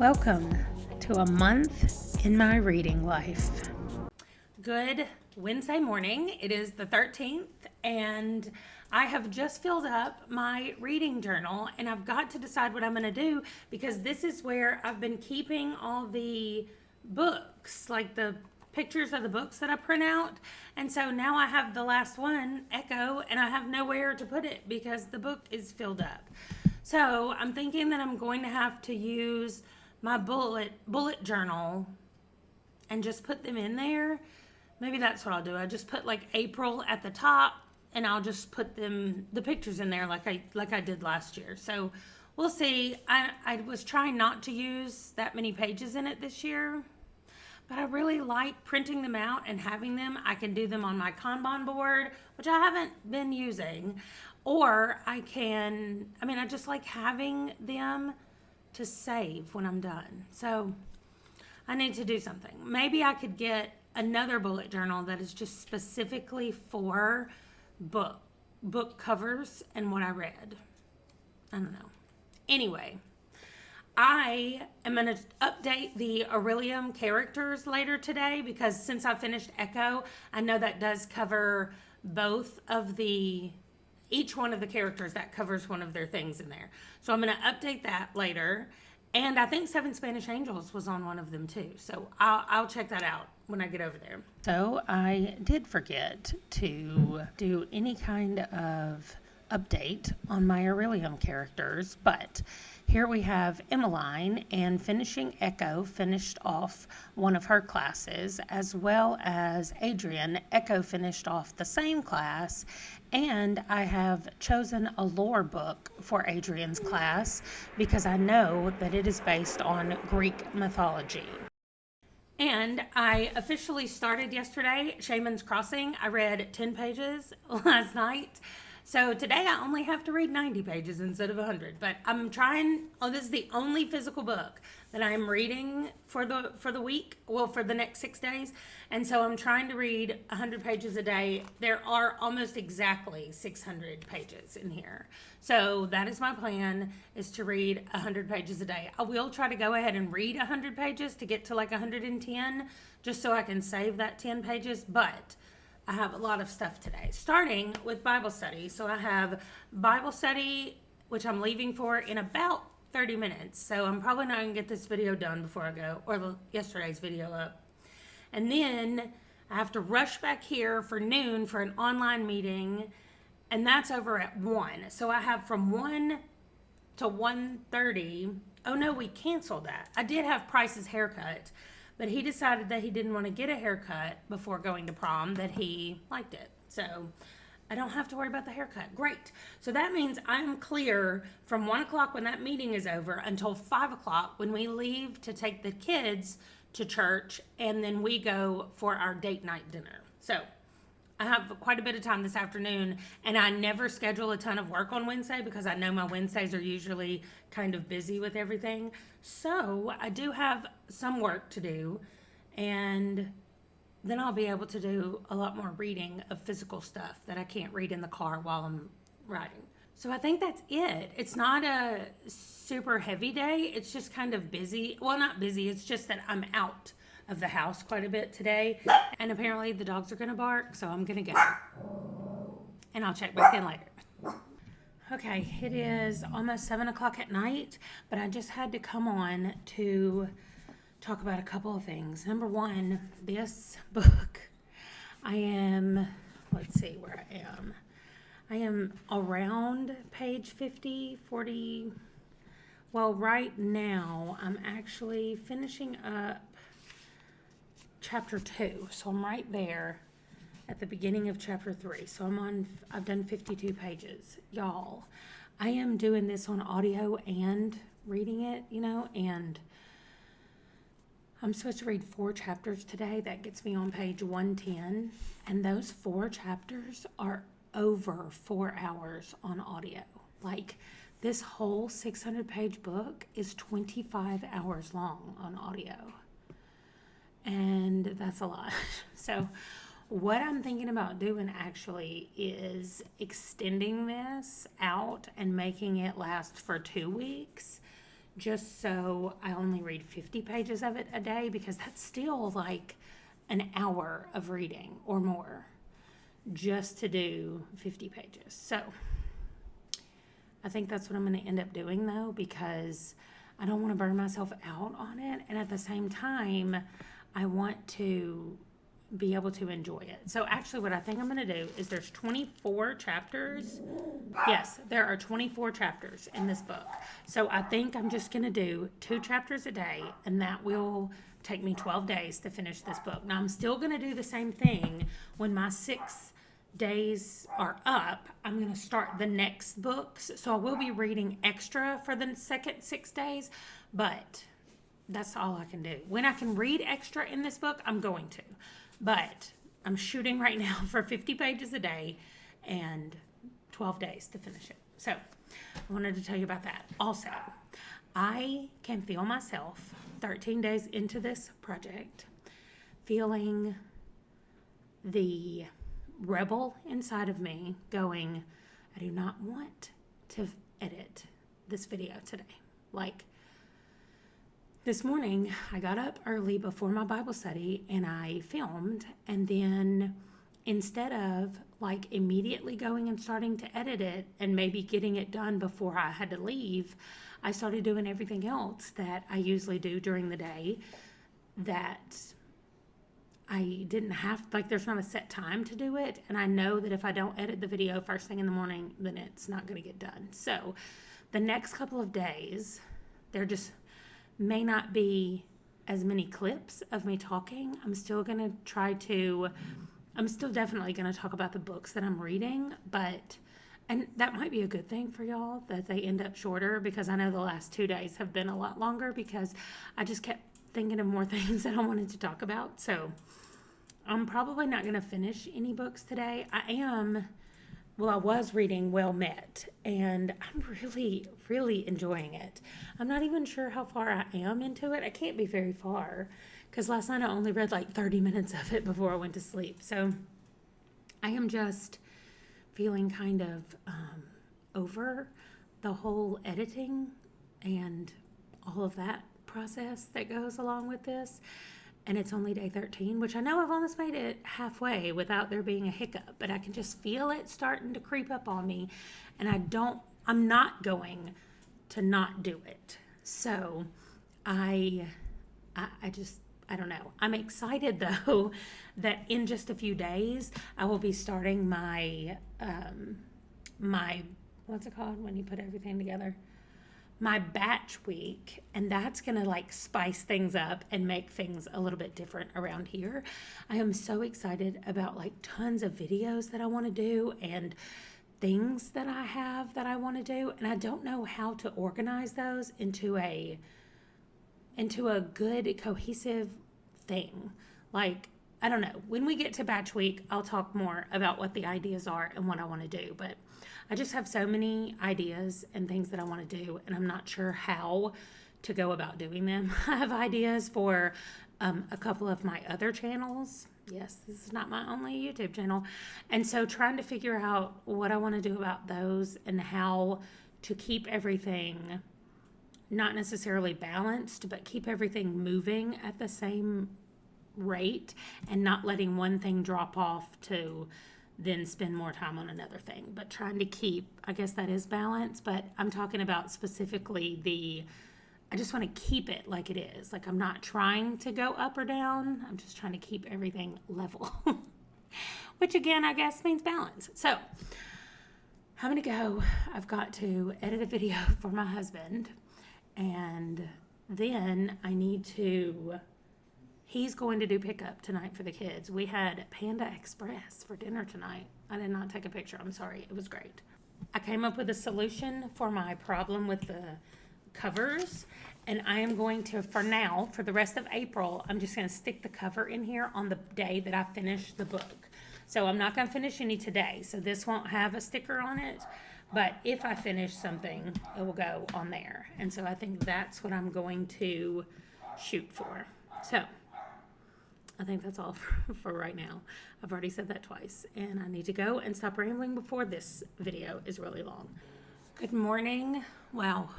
Welcome to a month in my reading life. Good Wednesday morning. It is the 13th and I have just filled up my reading journal and I've got to decide what I'm going to do because this is where I've been keeping all the books, like the pictures of the books that I print out. And so now I have the last one, Echo, and I have nowhere to put it because the book is filled up. So I'm thinking that I'm going to have to use my bullet journal and just put them in there. Maybe that's what I'll do. I just put like April at the top and I'll just put the pictures in there like I did last year. So we'll see. I was trying not to use that many pages in it this year, but I really like printing them out and having them. I can do them on my Kanban board, which I haven't been using, or I just like having them to save when I'm done. So I need to do something. Maybe I could get another bullet journal that is just specifically for book covers and what I read. I don't know. Anyway, I am going to update the Orilium characters later today because since I finished Echo, I know that does cover each one of the characters. That covers one of their things in there. So I'm going to update that later. And I think 7 Spanish Angels was on one of them too. So I'll check that out when I get over there. So I did forget to do any kind of update on my Orilium characters, but here we have Emmeline, and finishing Echo finished off one of her classes, as well as Adrian. Echo finished off the same class, and I have chosen a lore book for Adrian's class because I know that it is based on Greek mythology. And I officially started yesterday, Shaman's Crossing. I read 10 pages last night. So today I only have to read 90 pages instead of 100, but I'm trying. This is the only physical book that I'm reading for the week, for the next 6 days. And so I'm trying to read 100 pages a day. There are almost exactly 600 pages in here. So that is my plan, is to read 100 pages a day. I will try to go ahead and read 100 pages to get to like 110, just so I can save that 10 pages, but I have a lot of stuff today, starting with Bible study. So I have Bible study, which I'm leaving for in about 30 minutes. So I'm probably not going to get this video done before I go, or yesterday's video up. And then I have to rush back here for noon for an online meeting, and that's over at 1. So I have from 1 to 1:30. Oh no, we canceled that. I did have Price's haircut, but he decided that he didn't want to get a haircut before going to prom, that he liked it. So I don't have to worry about the haircut. Great. So that means I'm clear from 1 o'clock when that meeting is over until 5 o'clock when we leave to take the kids to church, and then we go for our date night dinner. So I have quite a bit of time this afternoon, and I never schedule a ton of work on Wednesday because I know my Wednesdays are usually kind of busy with everything. So I do have some work to do, and then I'll be able to do a lot more reading of physical stuff that I can't read in the car while I'm riding. So I think that's it. It's not a super heavy day. It's just kind of busy. Well, not busy. It's just that I'm out of the house quite a bit today, and apparently the dogs are gonna bark, so I'm gonna go, and I'll check back in later. Okay, it is almost 7 o'clock at night, but I just had to come on to talk about a couple of things. Number one, this book, let's see where I am. I am around page 50, 40. Well, right now I'm actually finishing up chapter 2, so I'm right there at the beginning of chapter 3. So I've done 52 pages. Y'all, I am doing this on audio and reading it, and I'm supposed to read 4 chapters today. That gets me on page 110, and those 4 chapters are over 4 hours on audio. Like, this whole 600-page book is 25 hours long on audio. And that's a lot. So what I'm thinking about doing actually is extending this out and making it last for 2 weeks, just so I only read 50 pages of it a day, because that's still like an hour of reading or more just to do 50 pages. So I think that's what I'm going to end up doing, though, because I don't want to burn myself out on it. And at the same time, I want to be able to enjoy it. So actually what I think I'm going to do is there's 24 chapters. Yes, there are 24 chapters in this book. So I think I'm just going to do 2 chapters a day, and that will take me 12 days to finish this book. Now I'm still going to do the same thing when my 6 days are up. I'm going to start the next books. So I will be reading extra for the second 6 days, but that's all I can do. When I can read extra in this book, I'm going to. But I'm shooting right now for 50 pages a day and 12 days to finish it. So I wanted to tell you about that. Also, I can feel myself 13 days into this project feeling the rebel inside of me going, I do not want to edit this video today. Like, this morning, I got up early before my Bible study and I filmed, and then instead of like immediately going and starting to edit it and maybe getting it done before I had to leave, I started doing everything else that I usually do during the day that I didn't have, like there's not a set time to do it, and I know that if I don't edit the video first thing in the morning, then it's not going to get done. So the next couple of days, they're just may not be as many clips of me talking. I'm still definitely going to talk about the books that I'm reading, and that might be a good thing for y'all that they end up shorter, because I know the last 2 days have been a lot longer because I just kept thinking of more things that I wanted to talk about. So I'm probably not going to finish any books today. I was reading Well Met, and I'm really, really enjoying it. I'm not even sure how far I am into it. I can't be very far, because last night I only read like 30 minutes of it before I went to sleep. So I am just feeling kind of over the whole editing and all of that process that goes along with this. And it's only day 13, which I know I've almost made it halfway without there being a hiccup, but I can just feel it starting to creep up on me, and I'm not going to not do it. So I don't know. I'm excited though that in just a few days I will be starting my what's it called when you put everything together? My batch week, and that's gonna like spice things up and make things a little bit different around here. I am so excited about like tons of videos that I want to do and things that I have that I want to do, and I don't know how to organize those into a good cohesive thing. Like, I don't know. When we get to batch week, I'll talk more about what the ideas are and what I want to do. But I just have so many ideas and things that I want to do, and I'm not sure how to go about doing them. I have ideas for a couple of my other channels. Yes, this is not my only YouTube channel. And so trying to figure out what I want to do about those and how to keep everything not necessarily balanced, but keep everything moving at the same rate and not letting one thing drop off to then spend more time on another thing, but trying to keep, I guess that is balance, but I'm talking about specifically I just want to keep it like it is. Like, I'm not trying to go up or down. I'm just trying to keep everything level, which again, I guess means balance. So I'm going to go. I've got to edit a video for my husband, and then he's going to do pickup tonight for the kids. We had Panda Express for dinner tonight. I did not take a picture. I'm sorry. It was great. I came up with a solution for my problem with the covers, and I am going to, for now, for the rest of April, I'm just going to stick the cover in here on the day that I finish the book. So I'm not going to finish any today, so this won't have a sticker on it, but if I finish something, it will go on there. And so I think that's what I'm going to shoot for. So I think that's all for right now. I've already said that twice, and I need to go and stop rambling before this video is really long. Good morning. Wow,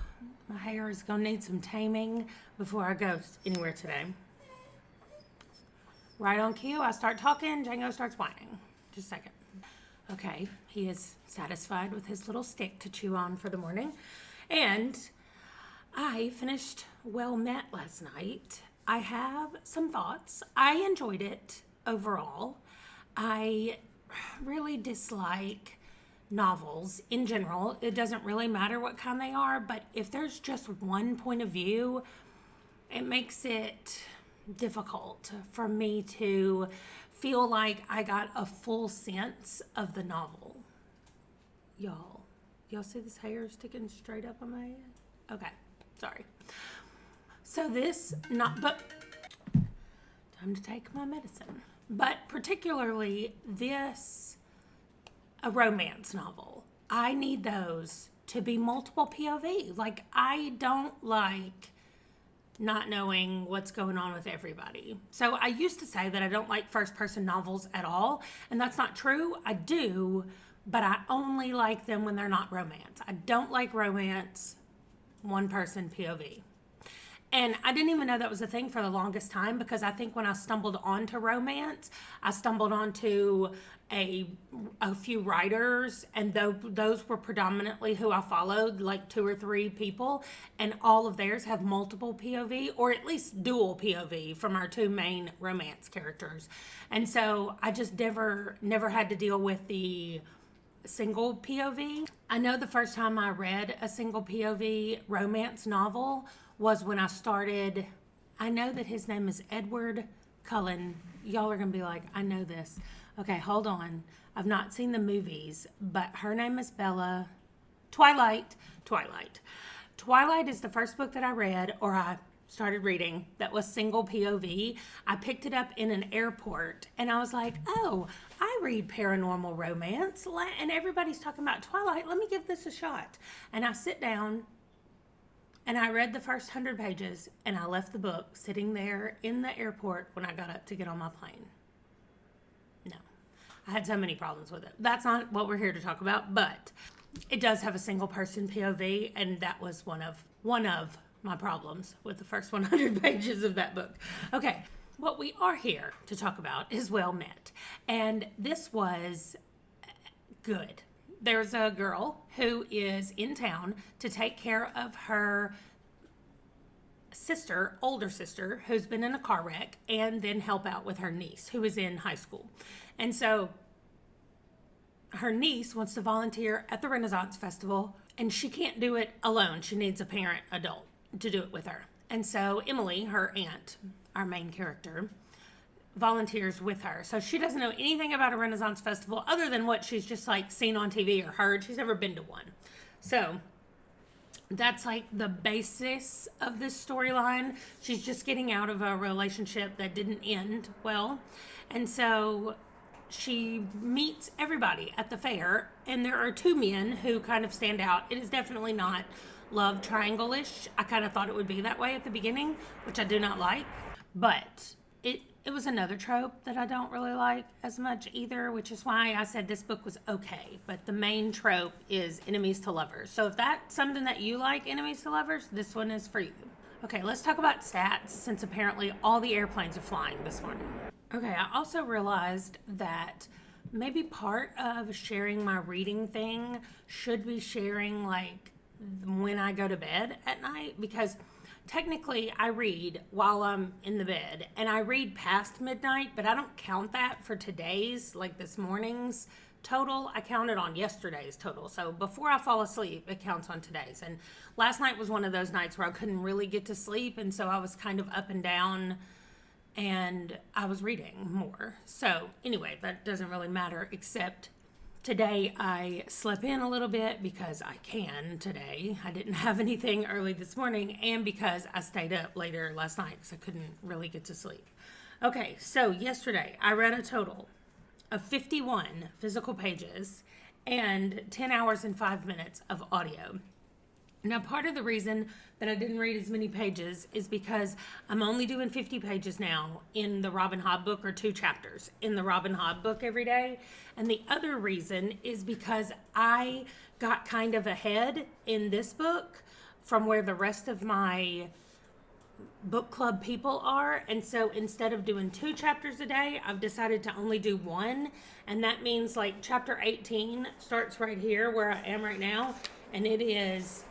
my hair is gonna need some taming before I go anywhere today. Right on cue, I start talking, Django starts whining. Just a second. Okay, he is satisfied with his little stick to chew on for the morning. And I finished Well Met last night. I have some thoughts. I enjoyed it overall. I really dislike novels in general. It doesn't really matter what kind they are, but if there's just one point of view, it makes it difficult for me to feel like I got a full sense of the novel. Y'all see this hair sticking straight up on my head? Okay, sorry. So time to take my medicine. But particularly this, a romance novel. I need those to be multiple POV. Like, I don't like not knowing what's going on with everybody. So I used to say that I don't like first person novels at all, and that's not true. I do, but I only like them when they're not romance. I don't like romance one person POV. And I didn't even know that was a thing for the longest time, because I think when I stumbled onto romance, I stumbled onto a few writers, and those were predominantly who I followed, like 2 or 3 people, and all of theirs have multiple POV, or at least dual POV from our 2 main romance characters. And so I just never had to deal with the single POV. I know the first time I read a single POV romance novel was when I started. I know that his name is Edward Cullen. Y'all are gonna be like, I know this. Okay, hold on. I've not seen the movies, but her name is Bella. Twilight is the first book that I read, or I started reading, that was single POV. I picked it up in an airport, and I was like, oh, I read paranormal romance, and everybody's talking about Twilight. Let me give this a shot. And I sit down, and I read the first 100 pages, and I left the book sitting there in the airport when I got up to get on my plane. No, I had so many problems with it. That's not what we're here to talk about, but it does have a single person POV, and that was one of my problems with the first 100 pages of that book. Okay, what we are here to talk about is Well Met, and this was good. There's a girl who is in town to take care of her older sister, who's been in a car wreck, and then help out with her niece, who is in high school. And so her niece wants to volunteer at the Renaissance Festival, and she can't do it alone. She needs a parent adult to do it with her. And so Emily, her aunt, our main character, volunteers with her. So she doesn't know anything about a Renaissance Festival other than what she's just like seen on TV or heard. She's never been to one. So that's like the basis of this storyline. She's just getting out of a relationship that didn't end well. And so she meets everybody at the fair, and there are 2 men who kind of stand out. It is definitely not love triangle-ish. I kind of thought it would be that way at the beginning, which I do not like. But it was another trope that I don't really like as much either, which is why I said this book was okay. But the main trope is enemies to lovers. So if that's something that you like, enemies to lovers, this one is for you. Okay, let's talk about stats, since apparently all the airplanes are flying this morning. Okay, I also realized that maybe part of sharing my reading thing should be sharing like when I go to bed at night, because technically I read while I'm in the bed, and I read past midnight, but I don't count that for today's, like this morning's total. I count it on yesterday's total. So before I fall asleep, it counts on today's. And last night was one of those nights where I couldn't really get to sleep, and so I was kind of up and down, and I was reading more. So anyway, that doesn't really matter, except today I slept in a little bit because I can today. I didn't have anything early this morning, and because I stayed up later last night because I couldn't really get to sleep. Okay, so yesterday I read a total of 51 physical pages and 10 hours and 5 minutes of audio. Now, part of the reason that I didn't read as many pages is because I'm only doing 50 pages now in the Robin Hobb book, or 2 chapters in the Robin Hobb book every day. And the other reason is because I got kind of ahead in this book from where the rest of my book club people are. And so instead of doing 2 chapters a day, I've decided to only do 1. And that means like chapter 18 starts right here where I am right now. And it is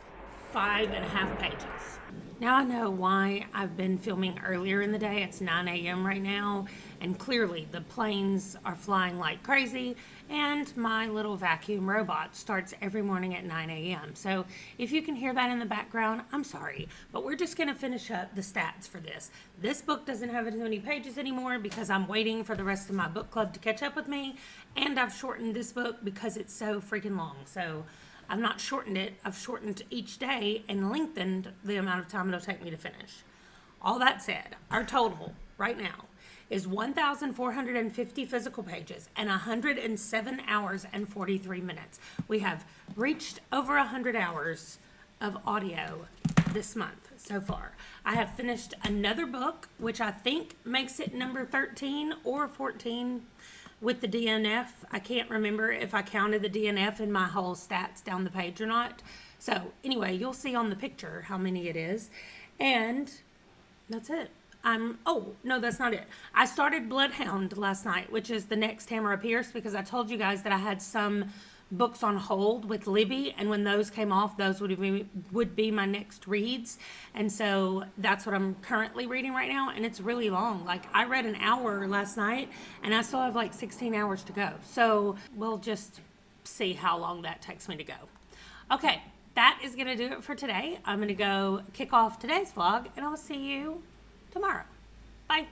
5.5 pages. Now I know why I've been filming earlier in the day. It's 9 a.m. right now, and clearly the planes are flying like crazy, and my little vacuum robot starts every morning at 9 a.m. So if you can hear that in the background, I'm sorry, but we're just going to finish up the stats for this. This book doesn't have as many pages anymore because I'm waiting for the rest of my book club to catch up with me, and I've shortened this book because it's so freaking long. So I've not shortened it. I've shortened each day and lengthened the amount of time it'll take me to finish. All that said, our total right now is 1,450 physical pages and 107 hours and 43 minutes. We have reached over 100 hours of audio this month so far. I have finished another book, which I think makes it number 13 or 14 with the DNF. I can't remember if I counted the DNF in my whole stats down the page or not. So anyway, you'll see on the picture how many it is. And that's it. Oh, no, that's not it. I started Bloodhound last night, which is the next Tamara Pierce, because I told you guys that I had some books on hold with Libby, and when those came off, those would be my next reads. And so that's what I'm currently reading right now, and it's really long. Like, I read an hour last night, and I still have like 16 hours to go. So we'll just see how long that takes me to go. Okay, that is going to do it for today. I'm going to go kick off today's vlog, and I'll see you tomorrow. Bye.